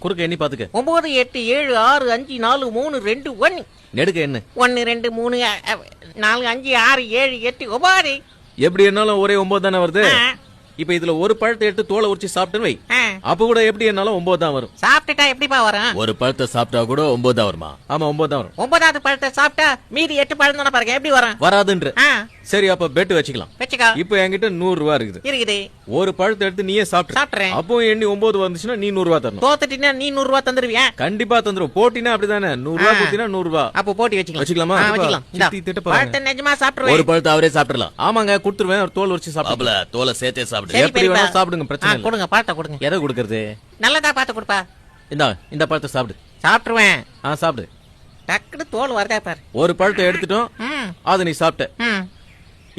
குறுக்க எண்ணி பாத்துக்க. 9 8 7 6 5 4 3 2 1. நெடுக்க என்ன? 1 2 3 4 5 6 7 8 9. எப்படி என்னாலும் ஒரே 9 தானே வருது. இப்ப இதுல ஒரு பழத்தை எடுத்து தோலை உரிச்சு சாப்பிட்டு வை, அப்ப கூட எப்படி என்னாலும் 9 தான் வரும். சாப்பிட்டுட்டா எப்படிப்பா வரும்? ஒரு பழத்தை சாப்பிட்டா கூட 9 தான் வருமா? ஆமா 9 தான் வரும். 9வது பழத்தை சாப்பிட்டா மீதி 8 பழம் தானே பாருங்க, எப்படி வரும்? வராதுன்ற. சரி அப்ப பெட் வச்சுக்கலாம். வச்சுக்கோ. இப்ப என்கிட்ட 100 ரூபா இருக்குது. ஒரு பழத்தை எடுத்து நீயே சாப்பிட்டுறேன். அப்போ எண்ணி 9 வந்துச்சுன்னா நீ 100 ரூபா தரணும். தோத்துட்டீனா நீ 100 ரூபா தந்துருவியா? கண்டிப்பா தந்துரும். போட்டினா அப்படிதானே, 100 ரூபா கொடுத்தீனா 100 ரூபா. அப்போ போட்டி வச்சுக்கலாமா? வச்சுக்கலாம். பழத்தை நிஜமா சாப்பிடுவேன். ஒரு பழத்தை அவரே சாப்பிடலாம். ஆமாங்க கொடுத்துருவேன். ஒரு தோல் உரிச்சு சாப்பிடல. தோலை சேர்த்தே சாப்பிடு. எப்படி வேணா சாப்பிடுங்க, பிரச்சனை இல்ல. கொடுங்க பழத்தை கொடுங்க. எதை கொடுக்கறது? நல்லதா பார்த்து கொடுப்பா. இந்த பழத்தை சாப்பிடு. சாப்பிட்டுருவேன். சாப்பிடு. டக்குனு தோல் வரதா பாரு. ஒரு பழத்தை எடுத்துட்டோம், அதை நீ சாப்பிட்ட.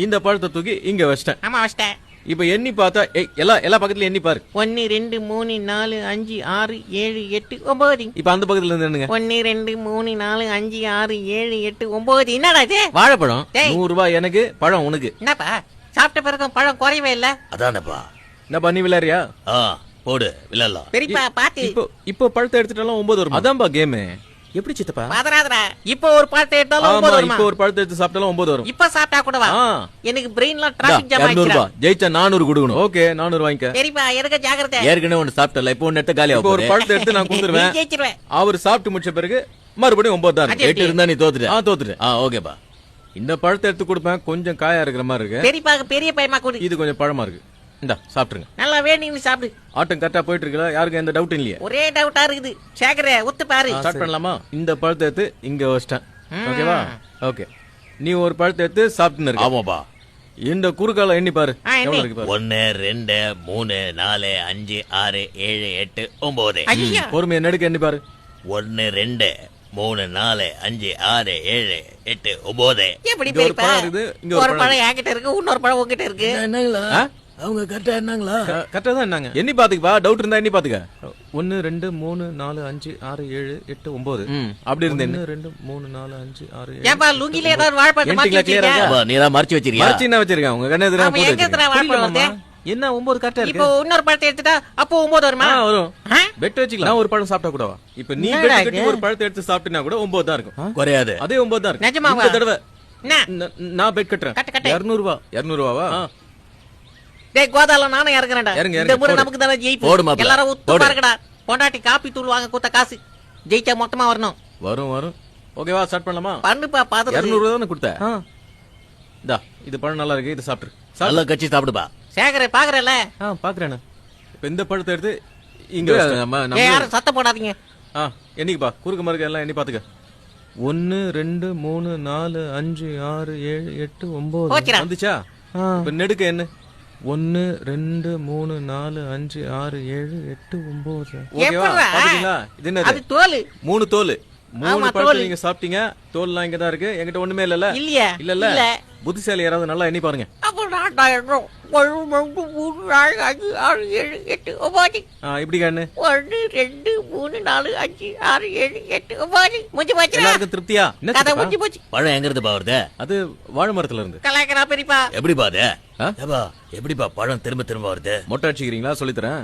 இந்த பழத்தை தூக்கி இங்க வச்சிட்டேன். ஆமா வச்சிட்டேன். இப்ப எண்ணி பார்த்தா எல்லா பக்கத்துல எண்ணி பாரு. 1 2 3 4 5 6 7 8 9. இப்ப அந்த பக்கத்துல இருந்து என்னங்க? 1 2 3 4 5 6 7 8 9. என்னடா இது? வாழைப்பழம். 100 ரூபாய் எனக்கு, பழம் உனக்கு. என்னப்பா சாப்பிட்ட பிறகு பழம் குறையவே இல்ல. அதானப்பா. என்னப்பா நீ விளையாடுறியா? போடு விளையாடலாம். பெரியப்பா பாத்து. இப்போ பழத்தை எடுத்துட்டாலும் 9 வரும். அதான்பா கேம். எப்படி சித்தப்பா? பதறாதடா. இப்போ ஒரு பழத்தை எடுத்தாலும் 9 வரும். இப்போ ஒரு பழத்தை எடுத்து சாப்பிட்டாலும் 9 வரும். இப்ப சாப்பிட்டா கூடவா? எனக்கு பிரெயின்ல டிராபிக் ஜாம் ஆயிடுச்சு. 200 ரூபாய் ஜெயிச்சா 400 கொடுக்கணும். ஓகே 400 வாங்கிக்க. பெரியப்பா இருக்க ஜாக்கிரதை. ஏற்கனவே ஒன்னு சாப்பிட்டல, இப்போ ஒன்னு எடுத்து காலியா. இப்போ ஒரு பழத்தை எடுத்து நான் கொடுத்துருவேன். ஜெயிச்சிருவேன். அவர் சாப்பிட்டு முடிச்ச பிறகு மறுபடியும் 9 தான். 8 இருந்தா நீ தோத்துட்ட. தோத்துட்டேன். ஓகேப்பா. இந்த பழத்தை எடுத்து கொடுப்பேன். கொஞ்சம் காயா இருக்கிற மாதிரி இருக்கு. பெரியப்பாக்கு பெரிய பையமா கொடு. இது கொஞ்சம் பழமா இருக்கு. இந்தா சாப்பிட்டுருங்க. நல்லா வேணும்னு சாப்பிடு. ஆட்டம் கரெக்டா போயிட்டு இருக்கல, யாருக்கும் எந்த டவுட் இல்லையே? ஒரே டவுட்டா இருக்குது. சேகரே ஒத்து பாரு. ஸ்டார்ட் பண்ணலாமா? இந்த பழத்தை எடுத்து இங்க வச்சிட்டேன். ஓகேவா? ஓகே. நீ ஒரு பழத்தை எடுத்து சாப்பிட்டுன்னு இருக்க. ஆமாப்பா. இந்த குறுக்கால எண்ணி பாரு. எவ்வளவு இருக்கு பாரு. 1 2 3 4 5 6 7 8 9. பொறுமையா நெடுக்க எண்ணி பாரு. 1 2 3 4 5 6 7 8 9. எப்படி பெரியப்பா? ஒரு பழம் என்கிட்ட இருக்கு, இன்னொரு பழம் உங்ககிட்ட இருக்கு. என்னங்களா அவங்க கரெக்டா என்னங்களா? கரெக்டா தான் என்னங்க. எண்ணி பாத்துக்கப்பா. டவுட் இருந்தா எண்ணி பாத்துக்க. 1 2 3 4 5 6 7 8 9. அப்படி இருந்தே 1 2 3 4 5 6 7. ஏப்பா லுங்கில ஏதாவது வாழைப்பழம் மாத்தி வச்சிருக்கியா? நீ தான் மறைச்சு வச்சிருக்கியா? மறைச்சு என்ன வச்சிருக்கேன்? உங்க கண்ணே எதிரா போட்டு எங்கடா வாழைப்பழம்? என்ன 9 கரெக்டா இருக்கு. இப்போ இன்னொரு பழத்தை எடுத்துட்டா அப்போ 9 வருமா? வரும். பெட் வச்சுக்கலாம். நான் ஒரு பழம் சாப்பிட்டா கூடவா? இப்போ நீ பெட் கட்டி ஒரு பழத்தை எடுத்து சாப்பிட்டினா கூட 9 தான் இருக்கும். குறையாது. அதே 9 தான் இருக்கும். நிஜமாவா? இந்த தடவை நான் பெட் கட்டுறேன். 200 ரூபாய். 200 ரூபாவா? டேய் கோதால நானே இறங்குறேன்டா. இந்த முறை நமக்கு தான ஜெயிப்பு. எல்லாரும் உத்து பாருங்கடா. பொண்டாட்டி காப்பி தூள் வாங்க கொடுத்த காசு ஜெயிச்சா மொத்தமா வரணும். வரும். ஓகேவா? ஸ்டார்ட் பண்ணலாமா? பண்ணுப்பா பாத்து. 200 ரூபாய் தான கொடுத்த. இந்தா இது பழம் நல்லா இருக்கு, இது சாப்பிடு. நல்லா கச்சி சாப்பிடுப்பா. சேகரே பாக்குறல? பாக்குறேன். இப்போ இந்த பழத்தை எடுத்து இங்க நம்ம யாரும் சத்தம் போடாதீங்க. என்னைக்குப்பா குறுக்கு மறுக்க எல்லாம் எண்ணி பாத்துக்க. 1 2 3 4 5 6 7 8 9 வந்துச்சா? இப்ப நெடுக்க என்ன? 1 2 3 4 5 6 7 8 9. ஓகேவா? பாத்தீங்களா? இது என்னது? அது தோல். 3 தோல். 3 பழத்தை நீங்க சாப்பிட்டீங்க. தோல்லாம் இங்க தான் இருக்கு. என்கிட்ட ஒண்ணுமே இல்லல. இல்ல. புத்திசாலி யாராவது நல்லா எண்ணி பாருங்க. இப்படி கண்ணு 1 2 3 4 5 6 7 8 9 முடிஞ்சு போச்சு. எல்லாருக்கும் திருப்தியா? கதை முடிஞ்சு போச்சு. பழம் எங்க இருந்து வருது? அது வாழை மரத்துல இருந்து. கலாய்க்கறா பெரியப்பா. எப்படிப்பா அது? எப்படிப்பா பழம் திரும்ப வருது? மொட்டை அடிச்சுக்கிறீங்களா? சொல்லித்தரேன்.